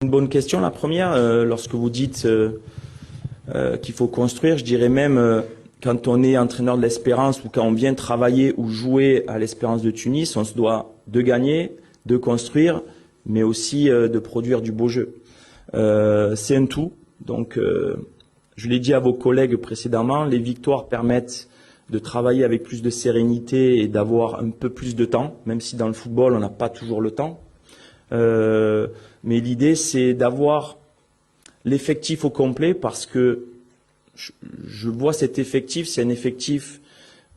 Une bonne question. La première, lorsque vous dites qu'il faut construire, je dirais même quand on est entraîneur de l'Espérance ou quand on vient travailler ou jouer à l'Espérance de Tunis, on se doit de gagner, de construire, mais aussi de produire du beau jeu. C'est un tout. Donc, je l'ai dit à vos collègues précédemment, les victoires permettent de travailler avec plus de sérénité et d'avoir un peu plus de temps, même si dans le football, on n'a pas toujours le temps. Mais l'idée, c'est d'avoir l'effectif au complet parce que je vois cet effectif, c'est un effectif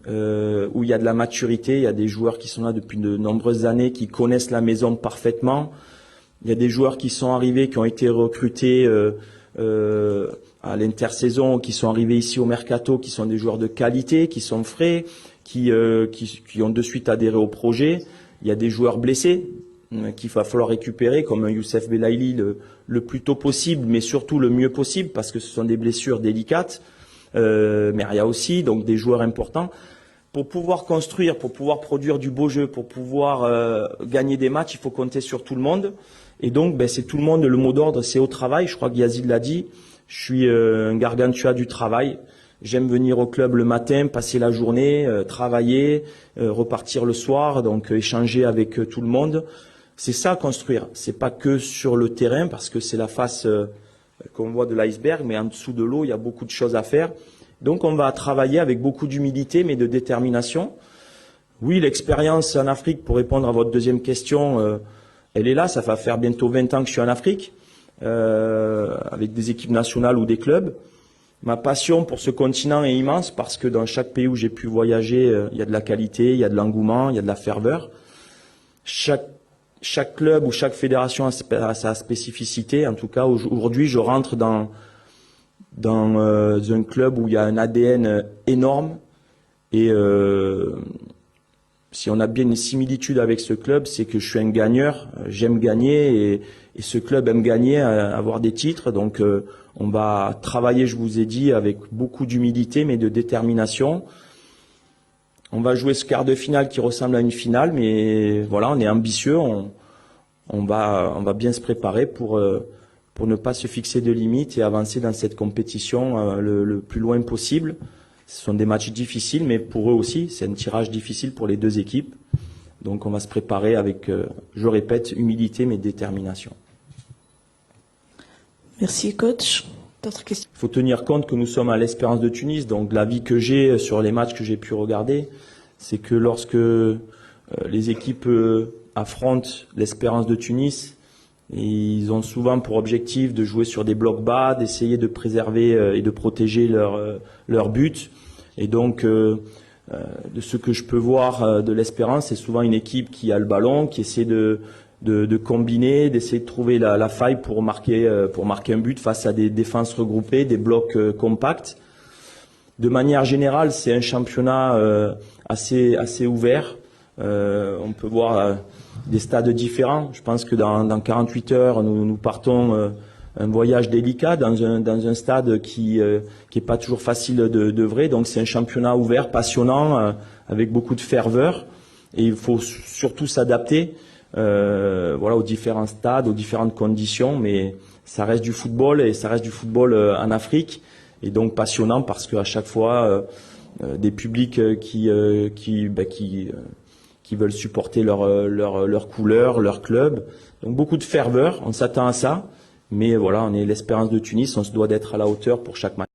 où il y a de la maturité, il y a des joueurs qui sont là depuis de nombreuses années, qui connaissent la maison parfaitement. Il y a des joueurs qui sont arrivés, qui ont été recrutés à l'intersaison, qui sont arrivés ici au Mercato, qui sont des joueurs de qualité, qui sont frais, qui ont de suite adhéré au projet. Il y a des joueurs blessés qu'il va falloir récupérer, comme Youssef Belaïli le plus tôt possible, mais surtout le mieux possible, parce que ce sont des blessures délicates. Meria aussi, donc des joueurs importants. Pour pouvoir construire, pour pouvoir produire du beau jeu, pour pouvoir gagner des matchs, il faut compter sur tout le monde. Et donc, c'est tout le monde, le mot d'ordre, c'est au travail. Je crois que Yazid l'a dit. Je suis un gargantua du travail. J'aime venir au club le matin, passer la journée, travailler, repartir le soir, donc échanger avec tout le monde. C'est ça, construire. C'est pas que sur le terrain, parce que c'est la face qu'on voit de l'iceberg, mais en dessous de l'eau, il y a beaucoup de choses à faire. Donc, on va travailler avec beaucoup d'humilité, mais de détermination. Oui, l'expérience en Afrique, pour répondre à votre deuxième question, elle est là. Ça va faire bientôt 20 ans que je suis en Afrique, avec des équipes nationales ou des clubs. Ma passion pour ce continent est immense parce que dans chaque pays où j'ai pu voyager, il y a de la qualité, il y a de l'engouement, il y a de la ferveur. Chaque club ou chaque fédération a sa spécificité. En tout cas, aujourd'hui, je rentre dans un club où il y a un ADN énorme. Et si on a bien une similitude avec ce club, c'est que je suis un gagneur. J'aime gagner et ce club aime gagner, avoir des titres. Donc, on va travailler, je vous ai dit, avec beaucoup d'humilité, mais de détermination. On va jouer ce quart de finale qui ressemble à une finale, mais voilà, on est ambitieux, on va bien se préparer pour ne pas se fixer de limites et avancer dans cette compétition le plus loin possible. Ce sont des matchs difficiles, mais pour eux aussi, c'est un tirage difficile pour les deux équipes. Donc on va se préparer avec, je répète, humilité mais détermination. Merci coach. D'autres questions? Il faut tenir compte que nous sommes à l'Espérance de Tunis, donc l'avis que j'ai sur les matchs que j'ai pu regarder, c'est que lorsque les équipes affrontent l'Espérance de Tunis, ils ont souvent pour objectif de jouer sur des blocs bas, d'essayer de préserver et de protéger leur but. Et donc, de ce que je peux voir de l'Espérance, c'est souvent une équipe qui a le ballon, qui essaie de combiner, d'essayer de trouver la faille pour marquer un but face à des défenses regroupées, des blocs compacts. De manière générale, c'est un championnat assez ouvert. On peut voir des stades différents. Je pense que dans 48 heures, nous partons un voyage délicat dans un stade qui est pas toujours facile d'œuvrer. Donc c'est un championnat ouvert, passionnant, avec beaucoup de ferveur. Et il faut surtout s'adapter aux différents stades, aux différentes conditions, mais ça reste du football et ça reste du football en Afrique et donc passionnant parce qu'à chaque fois des publics qui veulent supporter leur couleur, leur club, donc beaucoup de ferveur, on s'attend à ça, mais voilà, on est l'Espérance de Tunis, on se doit d'être à la hauteur pour chaque match.